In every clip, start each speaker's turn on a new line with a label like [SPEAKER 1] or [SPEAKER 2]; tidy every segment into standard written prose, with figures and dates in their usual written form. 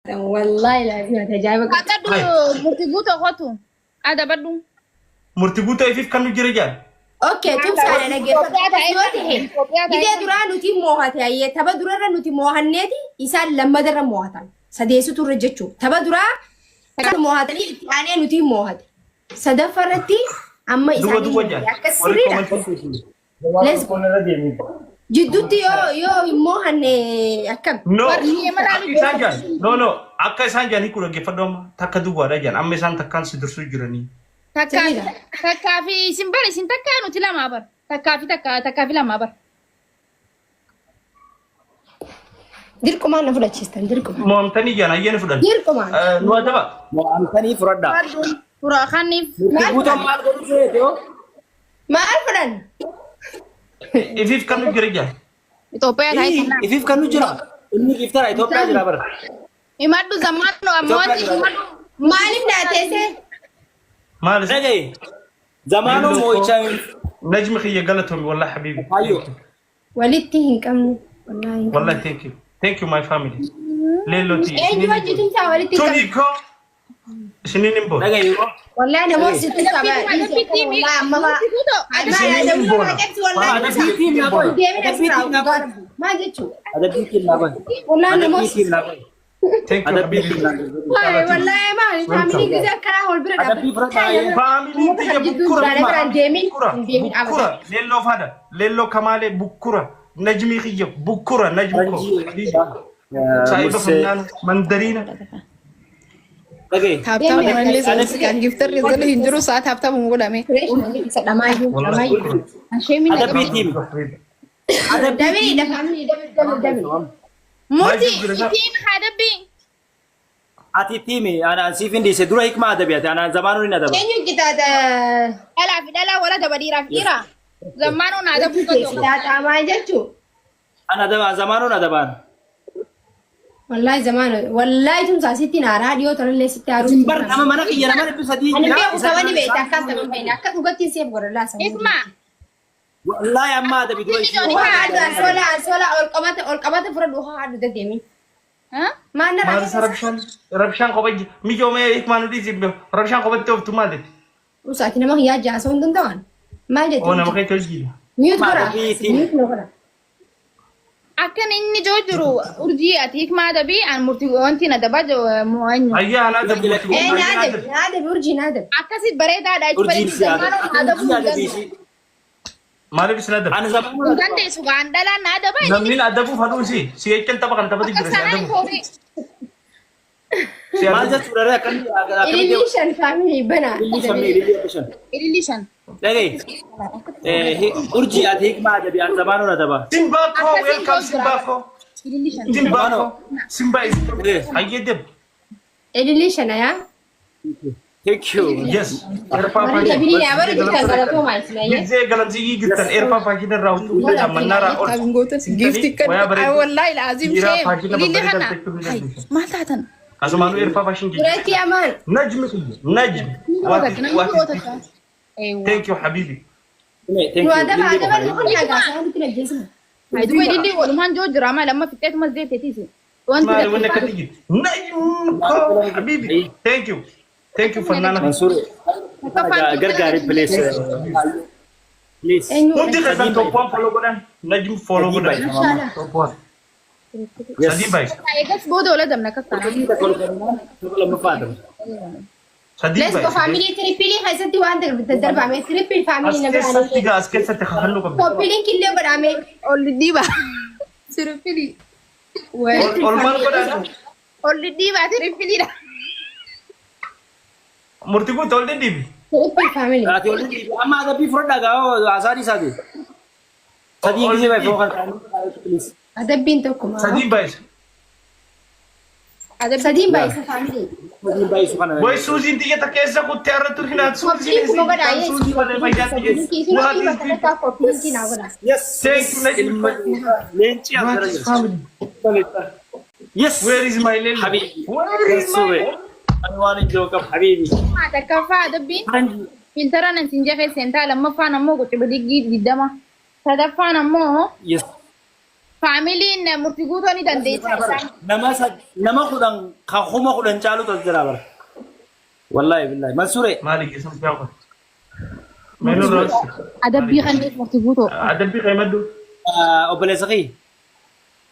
[SPEAKER 1] والله العظيم هتجايبك
[SPEAKER 2] أكدو مرتبوطة خطو هذا بدو
[SPEAKER 3] مرتبوطة يفيف كانوا جرجال
[SPEAKER 1] اوكي تمسح على نجيب جدي درانو تي موهات هي تبا درا نوتي موهنيتي يسال لما در موهات سديسو ترجچو تبا درا موهات لي يعني نوتي موهات سدفرتي اما يسال ليس جدوتي يو موهن اكم
[SPEAKER 3] no akka isaan jaanii kun dhaggeeffadhooma takka duwwaadha jaan amma isaan takkaan si dursuu jiranii
[SPEAKER 2] takkaa fi isin bar isin takkaa nuti lama bar takkaa fi lama bar
[SPEAKER 1] dirqumaan na fudhachiistan dirqumaan
[SPEAKER 3] mo'amtanii jaan ayyeen fudhan
[SPEAKER 1] dirqumaan
[SPEAKER 3] nu adaba
[SPEAKER 4] mo'amtanii fudhadha
[SPEAKER 2] furaa kanniif
[SPEAKER 4] guutuu maal godhu seetoo
[SPEAKER 1] maal fudhan
[SPEAKER 3] ifiif kan nu jira jaan
[SPEAKER 2] Itoophiyaa taa'ee kennaa
[SPEAKER 4] ifiif kan nu jira inni giftara Itoophiyaa jira bara
[SPEAKER 2] imaddu zammaanno ammooti imaddu
[SPEAKER 1] maaliif naateese
[SPEAKER 3] maal
[SPEAKER 4] dhagaye zamaanoo moo'ichaa
[SPEAKER 3] najmi khiyya galatomi wallahi habibi
[SPEAKER 4] ayyo
[SPEAKER 1] walitti hin qabnu
[SPEAKER 3] wallahi thank you my family leloti
[SPEAKER 1] eenyu wajjitin isaa walitti hin qabnu
[SPEAKER 3] toniko isinin bo
[SPEAKER 4] dhagaye
[SPEAKER 1] wallahi namoota sitti qaba wallahi amma ما جيتشو
[SPEAKER 4] هذا بيكي لابن
[SPEAKER 1] والله انا
[SPEAKER 4] هذا
[SPEAKER 1] مو
[SPEAKER 4] بيكي لابن
[SPEAKER 3] thank you
[SPEAKER 4] هذا
[SPEAKER 3] habibi
[SPEAKER 4] بيكي لابن
[SPEAKER 1] والله ما فاميلي كذا كلام هو البرد
[SPEAKER 4] هذا بيفرق
[SPEAKER 3] family tiya bukura lello fada lello kamale bukura najmi khiyya bukura najmi ko saiba fannan mandarina
[SPEAKER 4] dhagaye
[SPEAKER 5] Habtamu malee kan giftar rizal hinjiru saat habtamu godhame.
[SPEAKER 1] سلامايو سلامايو
[SPEAKER 4] هذا بيتيم هذا
[SPEAKER 1] دبي ده فاميلي دبي
[SPEAKER 2] موتي itiin hadabbi
[SPEAKER 4] ati timi ana sifin di sedura hikma ada biate ana zamanu ni ada
[SPEAKER 1] eenyu kitaata
[SPEAKER 2] dhalaa fi dhalaa wala daba dhiiraa fi dhiira zammaanoo naa dabuu qotoo
[SPEAKER 1] kitaata maa jechu
[SPEAKER 4] ana ada zamanu na ada ban
[SPEAKER 1] والله زمان والله تمسا ستي نارا ديو ترى ستي عروس
[SPEAKER 4] simbar nama mana kiyya nama lebbi sadi
[SPEAKER 1] انا بيو ثواني بيت اكاس تمام بين اكاس وقتي سيف غور لا سمع
[SPEAKER 2] isma
[SPEAKER 4] wallahi amma ada bidu
[SPEAKER 1] هذا سولا القمات فرد وها ده ديمي
[SPEAKER 2] ha
[SPEAKER 1] ما انا
[SPEAKER 3] mal rabshan ko baj mi jo me ikmanu di zimbe rabshan ko baj to malet
[SPEAKER 1] وساكنه ما هي جاسون دندان ما جت
[SPEAKER 3] ona makay tolji
[SPEAKER 1] ميوت
[SPEAKER 4] ما
[SPEAKER 1] غورا
[SPEAKER 4] أدري.
[SPEAKER 1] ميوت غورا
[SPEAKER 2] akkan inni joo jiru urjii ati hikmaa dabii an murti wanti na daba mo'anyu
[SPEAKER 3] ayya ana da buti
[SPEAKER 1] ايه نادب نادب ورجي نادب
[SPEAKER 2] akkasit bareedaadha itti
[SPEAKER 4] urjin
[SPEAKER 2] bareedu
[SPEAKER 4] si ada
[SPEAKER 2] zammaanoo naa dabuu
[SPEAKER 4] ada bisi
[SPEAKER 3] male bisna da
[SPEAKER 4] ana zamanu
[SPEAKER 2] hin dandeessu gaan dhalaan naa daba
[SPEAKER 3] namnin adabu fadu si ekken tabakan tabati jira si
[SPEAKER 2] akkasanaa
[SPEAKER 3] adabu
[SPEAKER 2] kooree
[SPEAKER 3] si
[SPEAKER 4] mal
[SPEAKER 3] adabu
[SPEAKER 4] ja surare akan
[SPEAKER 1] إليشن فاميلي بنا
[SPEAKER 2] ililishan
[SPEAKER 4] dhagaye urji ati hikma ada bi an zamanu na ada ba
[SPEAKER 3] simbako welcome simbako
[SPEAKER 2] ililishan
[SPEAKER 3] simbako simba is ayye deb
[SPEAKER 1] إليشن يا
[SPEAKER 4] thank you
[SPEAKER 3] yes erpa pa
[SPEAKER 1] تبيني أبغى جبت كذا ما اسمه
[SPEAKER 3] gizze galanzi gitan erpa pa kidan rawtu da manara ol
[SPEAKER 5] Kan gootan gifti kan wallahi lazim
[SPEAKER 3] Jira
[SPEAKER 5] shem.
[SPEAKER 3] pagina
[SPEAKER 5] Ilili
[SPEAKER 3] babare
[SPEAKER 5] kana.
[SPEAKER 3] da tektu
[SPEAKER 5] Hay maal taatan.
[SPEAKER 3] asmanu erpa pa shin
[SPEAKER 1] قرأت يا مان
[SPEAKER 3] najm najm thank you habibi
[SPEAKER 4] thank
[SPEAKER 1] لو
[SPEAKER 4] you
[SPEAKER 1] هذا بعد ما نقول يا جاسون أنت تنجزنا
[SPEAKER 2] ayduba ililli walumaan joo jira ama lamma fixeet mas deeteetiisi wanti
[SPEAKER 3] ما وانا كتجي نجم حبيبي ثانك يو فنانة
[SPEAKER 4] mansur gargari please please
[SPEAKER 3] ممكن كذا توبان فولو بدن نجم فولو بدن توبان سدي باي
[SPEAKER 2] eegas booda wala damna kakkaana
[SPEAKER 4] lama father
[SPEAKER 3] سدي
[SPEAKER 1] ليس
[SPEAKER 3] باي
[SPEAKER 1] بفاميلي تريبيلي هاي ستي وانت بتدرب عمي تريبيل فاميلي
[SPEAKER 3] اسكت
[SPEAKER 1] نبغى
[SPEAKER 3] سدي اسكت ستخلو قبل
[SPEAKER 1] كوبيلين كله برامي
[SPEAKER 5] Olli diba. Sirupili.
[SPEAKER 3] اولمان بدن
[SPEAKER 2] olli diibaa tiriffiliidha
[SPEAKER 3] مرتبو تولد ديبي
[SPEAKER 1] تريبيل فاميلي
[SPEAKER 4] ati oldi amma ada bi froda ga asari sadi sadi ngi bay fokan please
[SPEAKER 1] هذا بنتكم
[SPEAKER 3] سدي باي
[SPEAKER 1] سدين بايس فاميلي
[SPEAKER 4] sadi bay sukana
[SPEAKER 3] boy سوزي انت كيسا كنت ارتو هنا سوزي
[SPEAKER 1] كوبيلين كم بدأ يس
[SPEAKER 3] سوزي بدل ما
[SPEAKER 1] كوبيلين كي سوى كي بكرة كوبيلين كي ناقولا
[SPEAKER 4] yes
[SPEAKER 3] Thank you, نجم.
[SPEAKER 4] lenchi andara yes
[SPEAKER 3] Where is my lily?
[SPEAKER 4] حبيبي
[SPEAKER 3] Where is my
[SPEAKER 4] anwani jokam habibi
[SPEAKER 2] takkaffaa dabbiin filtara nan sin jafe sentaa lammaffaan ammoo qucuba diggii diddama sadaffaan ammoo
[SPEAKER 4] yes
[SPEAKER 2] Faamiliin murtii guutuu ni dandeessa.
[SPEAKER 4] nama kudhan kan kuma kudhan caalu tos jira bara. Wallahi billahi. Mansuure.
[SPEAKER 3] Maali geessan fiyaa Menu ras.
[SPEAKER 2] Adabbii kan murtii guutuu.
[SPEAKER 3] Adabbii qeemaddu.
[SPEAKER 4] Obboleessa kee.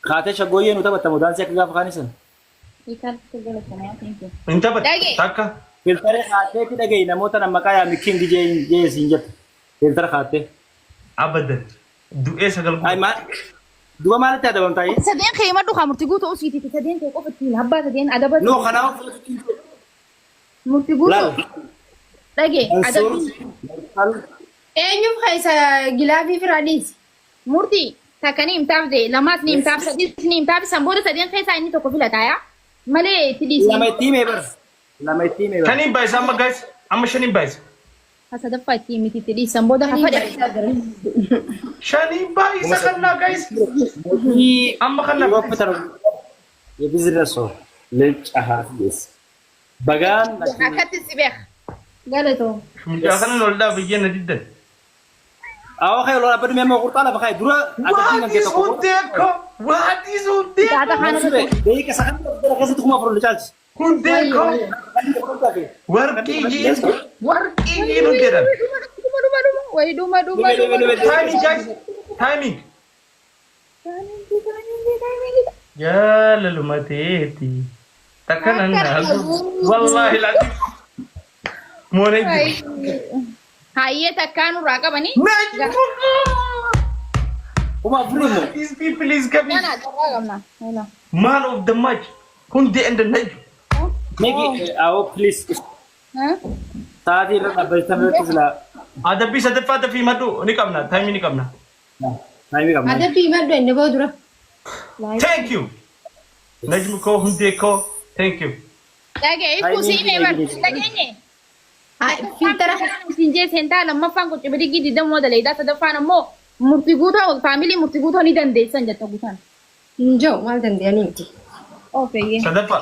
[SPEAKER 4] Kaatee shaggooyyee nu taphattamu daansii akka gaafa kaanisan.
[SPEAKER 3] Hin taphat.
[SPEAKER 2] Dhage.
[SPEAKER 3] Takka.
[SPEAKER 4] Filtare kaateetti dhagayi namoota nama maqaa yaami king jee siin jette. Filtare kaatee.
[SPEAKER 3] Abadan. Du'ee sagal
[SPEAKER 4] Ay maal? Du'a maalitti adabamtaa?
[SPEAKER 2] Sadeen kee maddu kan murtii guutuu usiiti. Sadeen kee qofa ittiin abbaa sadeen adaba.
[SPEAKER 4] No kanaaf
[SPEAKER 2] Murtii guutuu. Dhage. Adabbii.
[SPEAKER 1] Eenyuuf keessa gilaafii firaadhiis?
[SPEAKER 2] Murtii takka ni himtaaf jee lamaas ni himtaaf sadis ni himtaaf san booda sadeen keessaa inni tokko filataa yaa malee itti dhiisii.
[SPEAKER 4] lama itti himee bara. Lama itti himee bara.
[SPEAKER 3] Shaniin baay'isa amma guys. Amma shaniin baay'isa.
[SPEAKER 2] Sadaffaa itti himiti itti dhiisan booda hafadha.
[SPEAKER 3] Shaniin baay'isa kannaa guys. Amma kannaa.
[SPEAKER 4] Hospital. የቢዝነስ ሰው ለጫሃት ደስ በጋን
[SPEAKER 2] Akkatti si beeka. Galatoo.
[SPEAKER 3] Mucaa kana loldaa biyyee na diddan.
[SPEAKER 4] አዎ ኸይሎ አበድ ሜሞ ቁርጣላ በኻይ ዱራ አደብኝ እንደ ተቆ
[SPEAKER 3] Hundeeko. Waati hundeeko.
[SPEAKER 2] Taata kana
[SPEAKER 4] ደቂቃ ሰዓት ደረከስት ኩማ ፍሩ ልጫልስ
[SPEAKER 3] Hundeeko. Warqii jiis. Warqii jiinu jedhan.
[SPEAKER 2] Wayi dhuma.
[SPEAKER 3] Timing guys. Timing. Jalalu mateeti. Takkan annaatu. Wallahi laati. Moonee jiru.
[SPEAKER 2] Hayyee takkaan irraa qabanii.
[SPEAKER 4] ኩማ ፍሩ ነው
[SPEAKER 3] These people is coming.
[SPEAKER 2] Nana carraa qabna.
[SPEAKER 3] Man of the match. Hundee and the night.
[SPEAKER 4] ነጊ አዎ ፕሊዝ ታዲ ረበል ተመጥላ
[SPEAKER 3] Adabbii sadaffaa fi maddu ni qabna. Timing ni qabna.
[SPEAKER 4] ናይሚ ጋር
[SPEAKER 1] Adabbii maddu inni boo dura.
[SPEAKER 3] Thank you. Najmi koo hundee koo. Thank you.
[SPEAKER 2] Dhagee ifuu siinee bar dhageenye.
[SPEAKER 1] Filtara.
[SPEAKER 2] Siin jee seentaa lammaffaan qoccoo bidigii diddamoo daleedaa sadaffaan ammoo murtii guutuu faamilii murtii guutuu ni dandeessan jetta guutaan.
[SPEAKER 1] Injoo maal danda'anii miti.
[SPEAKER 2] Oofeeyyee.
[SPEAKER 3] Sadaffaa.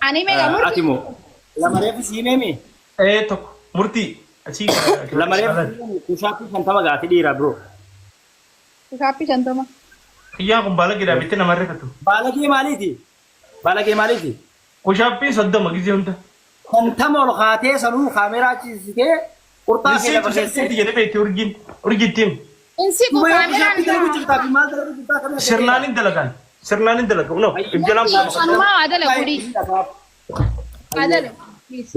[SPEAKER 2] Ani meeqa murtii?
[SPEAKER 4] አቲሞ ለማረፍ ሲሜሚ
[SPEAKER 3] Tokko murtii. Asii.
[SPEAKER 4] ለማረፍ ኩሻፒ ፈንተማ ጋቲ ዲራ ብሮ
[SPEAKER 2] Kaappii shantama.
[SPEAKER 3] Kiyyaan kun baala gidhaa bitti namarra katu.
[SPEAKER 4] ባለጌ ማለቲ
[SPEAKER 3] Kushaappiin soddoma gizee hunda.
[SPEAKER 4] ፈንተማ ኦልኻቴ ሰኑ ካሜራ ቺሲቴ ቁርጣ
[SPEAKER 3] Risiitu sirriitti jedhee beekti urgittiin.
[SPEAKER 2] Insi kun kaameraan
[SPEAKER 3] Sirnaan hin dalagaan. No, ibjalaan
[SPEAKER 2] sanumaa adala gudii. Adala.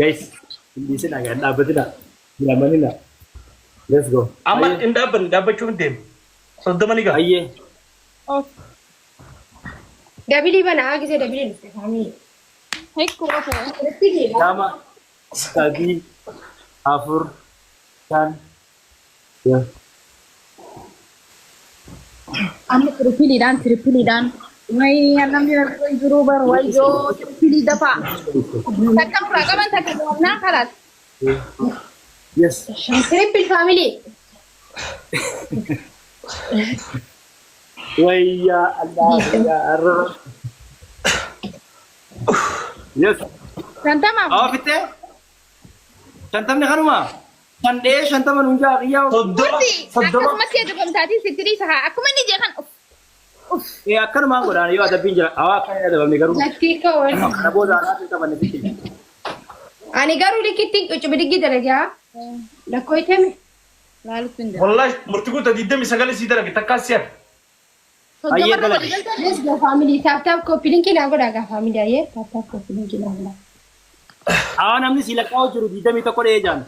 [SPEAKER 4] guys indisi naga dhaabbatina bilamanina let's go
[SPEAKER 3] amma hin dhaabbachuu hin deemu. Soddoma ni ga'a.
[SPEAKER 4] ayye
[SPEAKER 1] Dabilii banaa gisee dabilii dhufte faamilii.
[SPEAKER 2] Hekkuu
[SPEAKER 4] nama sadii afur shan ya
[SPEAKER 2] amma tiripiliidhaan. Wayi namni jiru bar wayyoo tiripilii dafaa. Takka muraa qaban takka mo'annaa kalaat.
[SPEAKER 4] yes
[SPEAKER 1] Triple faamilii.
[SPEAKER 4] wayya allah ya arra yes
[SPEAKER 2] Shantamaaf.
[SPEAKER 4] awa fitte shantamni kanuma shandee shantama nunjaa qiyyaa
[SPEAKER 2] Murtii akkasumatti adabamtaatiin sitti dhiisa haa akkuma inni jee kan
[SPEAKER 4] akkanumaan godhaan yoo adabbiin jira awa akkana adabamne garuu
[SPEAKER 1] Lakkii ka'oon.
[SPEAKER 4] kana booda anaatti qabanne fitte
[SPEAKER 1] Ani garuu likkitti qoccoo bidigii dalagaa. Lakkoo iteme.
[SPEAKER 2] laalutti hin
[SPEAKER 3] Wallahi murtii guutuu 29 sii dalage takkaa si'a.
[SPEAKER 4] Ayyee dalaga.
[SPEAKER 1] Let's go family. Taap koppii linkii naa godhaa gaa family ayyee. Taap koppii linkii naa godhaa.
[SPEAKER 4] awa namni si lakkaa'u jiru 21 dhee jaan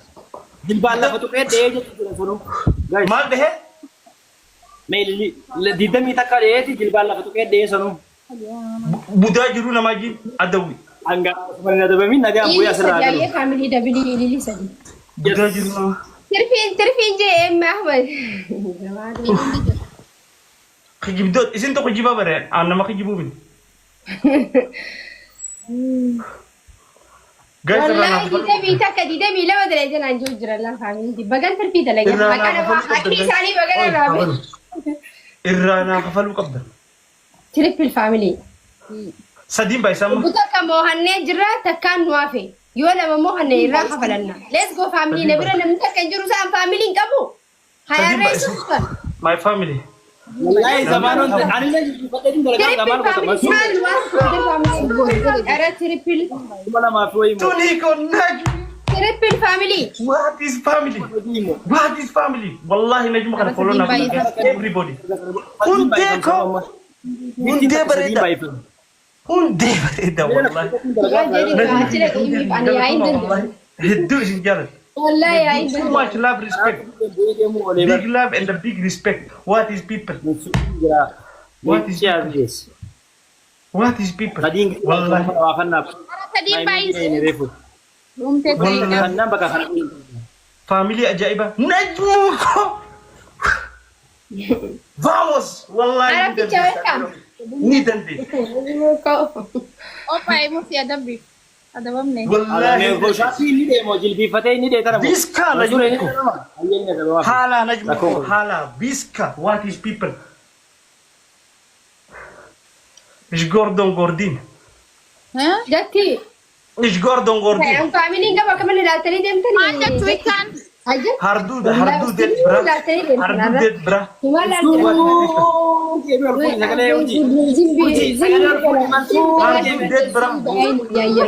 [SPEAKER 4] jilbaan lafa tuqee dhee jechu jira sunu guys
[SPEAKER 3] Maal dhahee?
[SPEAKER 4] meelli 20 takka dheeti jilbaan lafa tuqee dhee sunu
[SPEAKER 3] Budaa jiru namaa jiin adawwi.
[SPEAKER 4] hanga mana dabamin nagaa bu'aa sirraa
[SPEAKER 1] Sadii
[SPEAKER 4] galu
[SPEAKER 1] ayyee family dabilii ililii sadii.
[SPEAKER 3] Budaa jiru namaa.
[SPEAKER 1] Tirfiin jee emme Ahmad.
[SPEAKER 3] Kijibdoot isin tokko jibaa bare aan nama kijibuu bin. Guys irraa
[SPEAKER 1] Wallahi
[SPEAKER 3] naaf
[SPEAKER 1] didamii takka didamii lama dalee janaan jiru jira laa family. Bagan tirfii dalagaa.
[SPEAKER 3] Irraa
[SPEAKER 1] Maqaa
[SPEAKER 3] naaf
[SPEAKER 1] namaa
[SPEAKER 3] kafaluu
[SPEAKER 1] akki isaanii bagan irraa
[SPEAKER 3] qabda. Irraa naa kafaluu qabda.
[SPEAKER 1] Triple family.
[SPEAKER 3] Sadiin baay'isaa amma.
[SPEAKER 1] Buta kan mo'annee jirra takkaan nu hafe. Yoo lama mo'anne irraa kafalanna. Let's go family. Na bira namni takka hin jiru isaan family hin qabu. Hayaarra isuuf kan.
[SPEAKER 3] My family.
[SPEAKER 4] والله زمان أنا اللي بقدر دلقا زمان كنت مسؤول
[SPEAKER 1] أرى تريبل
[SPEAKER 4] ولا ما في
[SPEAKER 3] تونيكو نجم.
[SPEAKER 1] تريبل فاميلي.
[SPEAKER 3] What is family? What is family? والله نجم خلنا فولونا everybody. Hundeko. Hunde بريدا. Hunde بريدا والله. هدوش رجال.
[SPEAKER 1] والله يا عيد.
[SPEAKER 3] So much love, respect. Big love and a big respect. What is people? What is people? What is people? والله.
[SPEAKER 2] تدين بايس روم تدين
[SPEAKER 3] Family ajaibah. Najmuko. Vamos. والله.
[SPEAKER 1] عرفت جوابك.
[SPEAKER 3] نيدندي.
[SPEAKER 2] اوبا يموت يا دبي هذا بمني
[SPEAKER 3] والله.
[SPEAKER 4] وشافي ندي موجل بفتاي ندي ترى
[SPEAKER 3] بيسكا نجمكو. حالا نجمكو. حالا بيسكا. What is people? مش جوردون جوردين.
[SPEAKER 2] ها
[SPEAKER 1] جتي.
[SPEAKER 3] مش جوردون جوردين.
[SPEAKER 1] أنا فاميلي إنك بكمل لا تريد أنت
[SPEAKER 2] ما عندك تويتان
[SPEAKER 1] أجل.
[SPEAKER 3] هردود ديت برا. هردود ديت برا.
[SPEAKER 1] ما لا
[SPEAKER 3] هردود ديت برا.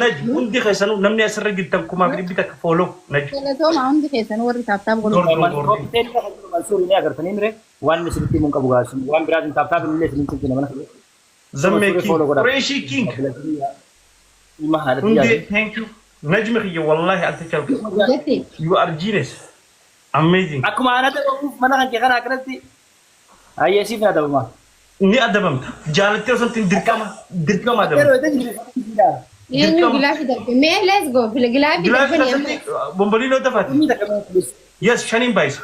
[SPEAKER 3] نجم عندي خيسانو نمني أسرع جدا كم أقرب بيتك فولو نجم.
[SPEAKER 2] كلا تو ما عندي خيسان وري تاب تاب قولوا
[SPEAKER 3] جوردون جوردين.
[SPEAKER 4] منصور ini agar tani mere wan misriti mun ka bugas wan biradin tap tap le sin tin mana
[SPEAKER 3] زمكي. ريشي كينج.
[SPEAKER 4] ما هذا
[SPEAKER 3] عندي thank you. نجم خي والله أنت شايف.
[SPEAKER 1] جتي.
[SPEAKER 3] You are genius. Amazing.
[SPEAKER 4] aku mana tuh mana kan kira akan nanti ayah sih ada apa
[SPEAKER 3] Ni ada bang. Jalan terus nanti dirkam ada.
[SPEAKER 4] pero itu tidak
[SPEAKER 1] يعني غلافي ده ما let's go في الغلافي ده
[SPEAKER 3] Gila
[SPEAKER 1] بني
[SPEAKER 3] nanti bombolino dapat.
[SPEAKER 4] ini tak kena tulis
[SPEAKER 3] Yes, Shanin Bais.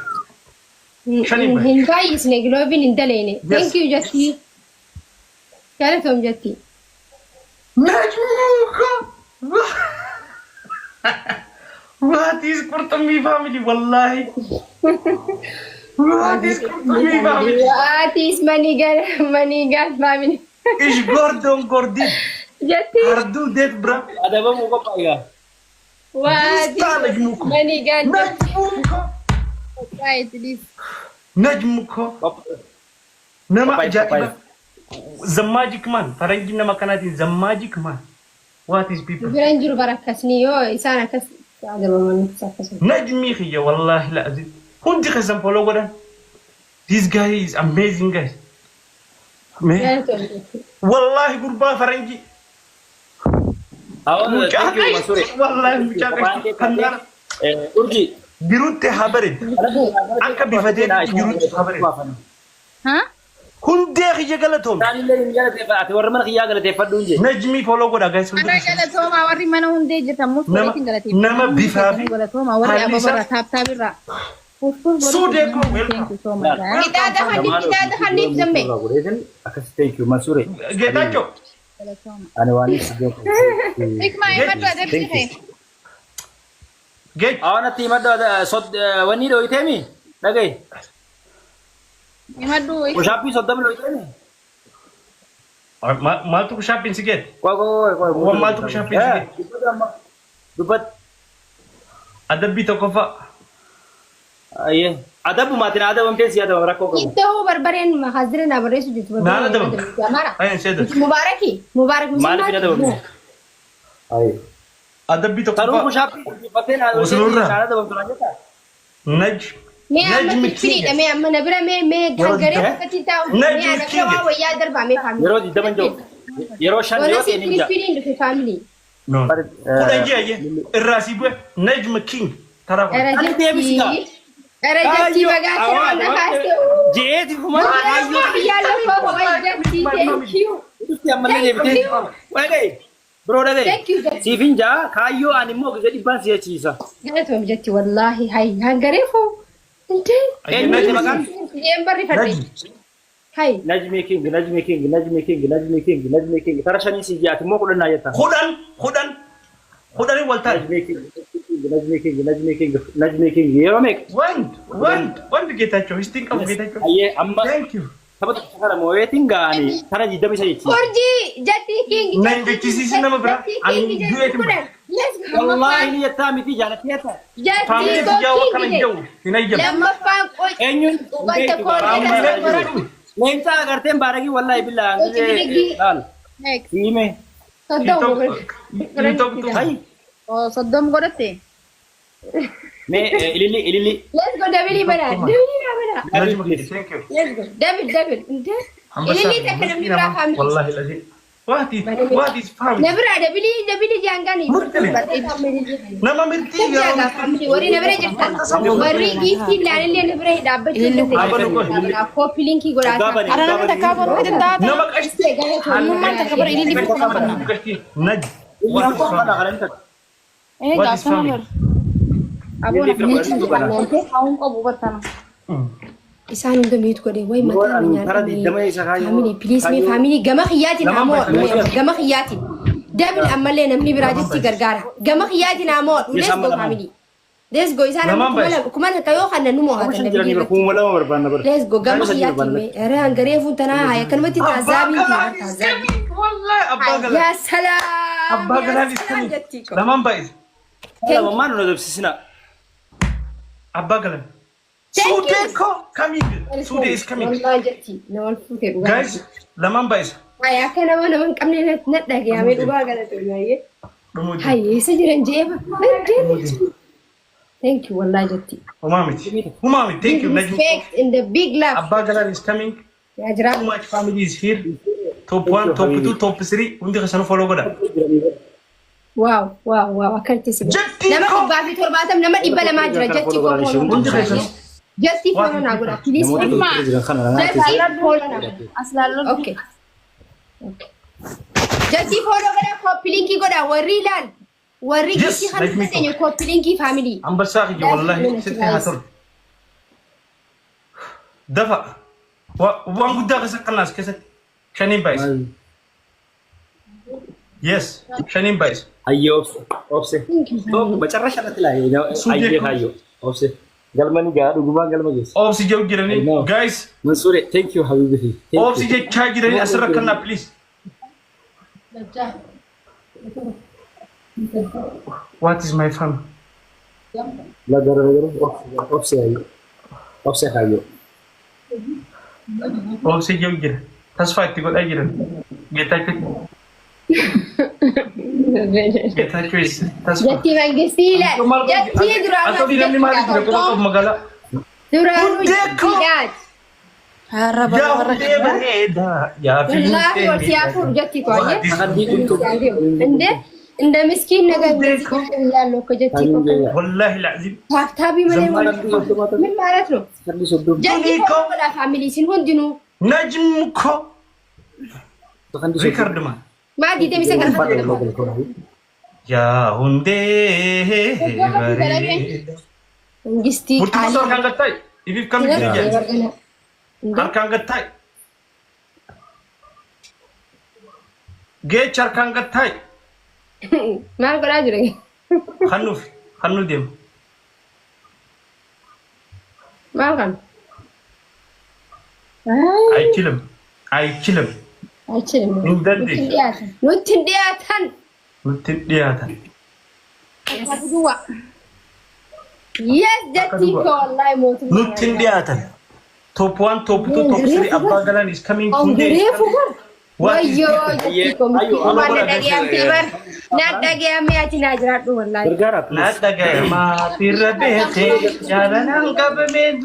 [SPEAKER 3] Shanin Bais.
[SPEAKER 1] هنبايس نغلوبين انتليني
[SPEAKER 3] Yes.
[SPEAKER 1] thank you جتي كارثهم جتي
[SPEAKER 3] Najmuko. What is Kurtami family? Wallahi. What is Kurtami family?
[SPEAKER 1] واتيس مانيغان فاميلي
[SPEAKER 3] Ish Gordon Gordin.
[SPEAKER 1] جتي
[SPEAKER 3] Hardu det bra.
[SPEAKER 4] ada apa mau apa ya
[SPEAKER 1] واتيس
[SPEAKER 3] Najmuko.
[SPEAKER 1] مانيغان
[SPEAKER 3] Najmuko.
[SPEAKER 2] رايت دي
[SPEAKER 3] Najmuko. Nama ajaib. The magic man. Farangi nama kanatin the magic man. What is people?
[SPEAKER 1] برنجر بركسني يو إسانا كس هذا ما نتسكس
[SPEAKER 3] نجمي خيا والله لا أزيد. كنت خزن فولو ولا. This guy is amazing guys. والله قربا فرنجي.
[SPEAKER 4] awal thank you Mansur
[SPEAKER 3] والله مشاكل. كنار.
[SPEAKER 4] urji
[SPEAKER 3] جروت هابرد. أنك بفدين جروت هابرد.
[SPEAKER 2] ها
[SPEAKER 3] كنت خيا قالتهم.
[SPEAKER 4] tani le injala te fa war man khiya gala te fadunje
[SPEAKER 3] نجمي فولو ولا guys.
[SPEAKER 2] انا قالت ما وري من هندي جت موس
[SPEAKER 3] نما-
[SPEAKER 2] وري قالت
[SPEAKER 3] نما بفافي.
[SPEAKER 2] قالت ما وري ابو برا تاب تاب را
[SPEAKER 3] سودكم
[SPEAKER 2] ثانك يو سو ماتش
[SPEAKER 1] kita ada hanif zambe
[SPEAKER 4] akas thank you Mansur
[SPEAKER 3] جيتاچو.
[SPEAKER 4] ana wani sije
[SPEAKER 2] حكمه يمد ادب شيء
[SPEAKER 3] جيت.
[SPEAKER 4] awana timado sod wani do itemi dagai
[SPEAKER 2] يمد
[SPEAKER 4] ushapi sodam lo itemi
[SPEAKER 3] ما تكو شابين سكت.
[SPEAKER 4] koi
[SPEAKER 3] Wama tu siapin sige.
[SPEAKER 4] dubat
[SPEAKER 3] أدبي تكفى.
[SPEAKER 4] aye ada bu matin ada mungkin si ada rakko kamu
[SPEAKER 1] itu barbarin mahazirna baresu jitu
[SPEAKER 3] Nada dong.
[SPEAKER 1] jamara
[SPEAKER 3] أين سيد.
[SPEAKER 1] mubarak
[SPEAKER 4] mana pina ada bu aye
[SPEAKER 3] أدبي
[SPEAKER 4] taruh
[SPEAKER 3] تكفى.
[SPEAKER 4] ushapi paten ada
[SPEAKER 3] Usulura.
[SPEAKER 4] ada bang tulanya ta
[SPEAKER 3] نجم.
[SPEAKER 1] me
[SPEAKER 3] نجم
[SPEAKER 1] amma
[SPEAKER 3] كينج.
[SPEAKER 1] firi da me amma nabira me gangare
[SPEAKER 3] Yoro,
[SPEAKER 1] kati ta
[SPEAKER 3] Najm
[SPEAKER 1] me ana
[SPEAKER 3] King.
[SPEAKER 1] kawa ya darba me family
[SPEAKER 4] yero di daman jo yero shan
[SPEAKER 1] wala
[SPEAKER 4] yero
[SPEAKER 1] si
[SPEAKER 4] te ninja
[SPEAKER 1] firi da family
[SPEAKER 3] No. كل أجي الراسي بوا نجم كينج. ترى.
[SPEAKER 1] Rajati bagati wana hasi
[SPEAKER 4] jeeti kuma
[SPEAKER 1] ya lo ko rajati thank you
[SPEAKER 4] Tutti ammalle deebite wagay bro dagay
[SPEAKER 1] Thank you, Jackie.
[SPEAKER 4] si finja kaayyo ani immoo gadi dhibban si achiisa
[SPEAKER 1] galatom jetti wallahi hay hangarefu inte
[SPEAKER 4] eenyu maqaan
[SPEAKER 1] yembarri fadhi hay
[SPEAKER 4] najmi king tara shanii si jaati immoo kudhannaa jetta
[SPEAKER 3] خدان والتاج.
[SPEAKER 4] najmi king yeroo meeq
[SPEAKER 3] وند جيتاچو. هستين كم جيتاچو.
[SPEAKER 4] ayyee amma
[SPEAKER 3] Thank you.
[SPEAKER 4] taphattu kana mooyeetiin gaanii tara jiddama isa jechi
[SPEAKER 1] orji jetti king
[SPEAKER 3] Nine jechisiisi nama bira. Ani du'eetin bira.
[SPEAKER 1] let's go
[SPEAKER 4] wallahi ni jettaa miti jaalatteeta
[SPEAKER 3] Family
[SPEAKER 1] jetti
[SPEAKER 3] tijaa
[SPEAKER 1] go
[SPEAKER 3] wakana
[SPEAKER 1] king
[SPEAKER 3] jawu. Hinayjam.
[SPEAKER 1] lamma fa
[SPEAKER 4] eenyuun
[SPEAKER 1] wanta ko
[SPEAKER 3] Family
[SPEAKER 4] Leenca agarteen baaragii wallahi bilaa laal. Siime. Hai.
[SPEAKER 2] Oh, soddom godhatte.
[SPEAKER 4] Me ilili.
[SPEAKER 1] Let's go Dabili bana. Dabili bana.
[SPEAKER 3] Najma kidi, thank you.
[SPEAKER 1] Let's go. Dabil. Ilili takana mibra family.
[SPEAKER 3] Wallahi lazim. What is family?
[SPEAKER 1] Nabra Dabili jangani.
[SPEAKER 3] Nama mirti
[SPEAKER 1] Jaga family. Wari nabra jirtan. Wari gifti lalle nabra dabba jirtan. Ko pilinki gorata.
[SPEAKER 5] Arana mata kabur wedin data.
[SPEAKER 3] nama kashti.
[SPEAKER 5] Mata kabar ilili bi kabar.
[SPEAKER 3] Kashti. Naj.
[SPEAKER 4] What is family?
[SPEAKER 3] What is family?
[SPEAKER 2] Kaum ko bubatana.
[SPEAKER 1] Isaan hunda miit godhe way mataa family please me family gama khiyaatin amoo gama khiyaatin dabil ammallee namni biraa jetti gargaara gama khiyaatin amoo let's go isaan kuma kayo kanna numo hatan let's go gama khiyaatin me era angare funtana haya kanmati tazabi
[SPEAKER 3] wallahi abba gala
[SPEAKER 1] ya salam
[SPEAKER 3] abba gala iskani laman baiz
[SPEAKER 4] Hello man no dobsisina.
[SPEAKER 3] abba gala Sude coming. Sude is coming.
[SPEAKER 1] wallahi jetti no one fute
[SPEAKER 3] Guys, laman baiz.
[SPEAKER 1] haya kana mana man kamne na dage ya me duba gala to yaye haye sajiran jeba thank you wallahi jetti
[SPEAKER 3] Umami, thank you. Najma.
[SPEAKER 1] respect in the big love
[SPEAKER 3] Abba gala is coming.
[SPEAKER 1] ya jira
[SPEAKER 3] Too much family is here. Top 1, top 2, top 3. Undi khasanu follow goda.
[SPEAKER 1] wow akalti sibe
[SPEAKER 3] Jetti
[SPEAKER 1] nama
[SPEAKER 3] ko.
[SPEAKER 1] kubba fi torbatam nama dibba lama jira jetti ko jetti follow na goda please jetti follow na
[SPEAKER 2] Aslallo.
[SPEAKER 1] okay jetti follow goda ko pilinki goda warri lal warri
[SPEAKER 3] Yes,
[SPEAKER 1] kiti
[SPEAKER 3] let me
[SPEAKER 1] khalis ko pilinki family
[SPEAKER 3] Ambassa ki wallahi sitti hatul. Dafa. Wan gudda ka sakkanas keset. Shanin baiz. Yes, Shanin baiz.
[SPEAKER 4] Ayyo obse. To bacarrasha ratila ayyo kayo. Obse. Galmani ga duguma galma ges.
[SPEAKER 3] Obsi jaw jirani. Guys,
[SPEAKER 4] Mansure, thank you habibi.
[SPEAKER 3] obsi je cha jirani asra kanna please. What is my fun?
[SPEAKER 4] La gara obse ayyo. Obse kayo.
[SPEAKER 3] Obsi jaw jira. Tasfa itti godha jiran. Geta choice. Tasfa.
[SPEAKER 1] jetti mangistila jetti
[SPEAKER 3] Atau di namni mari jira ko to magala.
[SPEAKER 1] duranu
[SPEAKER 3] Hundeko.
[SPEAKER 1] jiddat
[SPEAKER 5] Haraba
[SPEAKER 3] Ya hunde bareda. Ya
[SPEAKER 1] wallahi wasiyafu jetti ko aye
[SPEAKER 4] Akadi kuntu.
[SPEAKER 1] እንደ ምስኪን ነገር ያለው ከጀቲ
[SPEAKER 3] Wallahi alazim.
[SPEAKER 1] ታብታቢ ምን ማለት ነው
[SPEAKER 4] Kadi sodom.
[SPEAKER 1] ጀቲ ኮላ ፋሚሊ ሲን ሁንዲኑ
[SPEAKER 3] Najm ko.
[SPEAKER 4] Kadi
[SPEAKER 3] Record man.
[SPEAKER 1] ማዲ ደሚሰከር
[SPEAKER 3] Ya hunde bareda.
[SPEAKER 1] መንግስቲ
[SPEAKER 3] Murti
[SPEAKER 1] ቃል
[SPEAKER 3] masor kan gatai. Ibi kami kerja. Harkan gatai. Ge charkan gatai.
[SPEAKER 1] ማን ቆራ ጅረ
[SPEAKER 3] Khanu dem.
[SPEAKER 1] ማን kan
[SPEAKER 3] Ay kilim.
[SPEAKER 1] አይችልም
[SPEAKER 3] Indande.
[SPEAKER 1] ኑትንዲያታን
[SPEAKER 3] Mutidiyatan.
[SPEAKER 1] ያዱዋ yes ጀቲ ኮ wallahi ሞቱ
[SPEAKER 3] Nutindiyatan. Top 1, top 2, top 3. Abba galan is coming today.
[SPEAKER 1] ongreፉ
[SPEAKER 3] What is
[SPEAKER 1] ወዮ
[SPEAKER 3] it?
[SPEAKER 1] ጀቲ ኮ ማን ደገያም ቴበር ናደገያም ያቲና ጅራዱ wallahi
[SPEAKER 4] Bergarap.
[SPEAKER 3] Nadaga ma tirabete. Jalanan kabamid.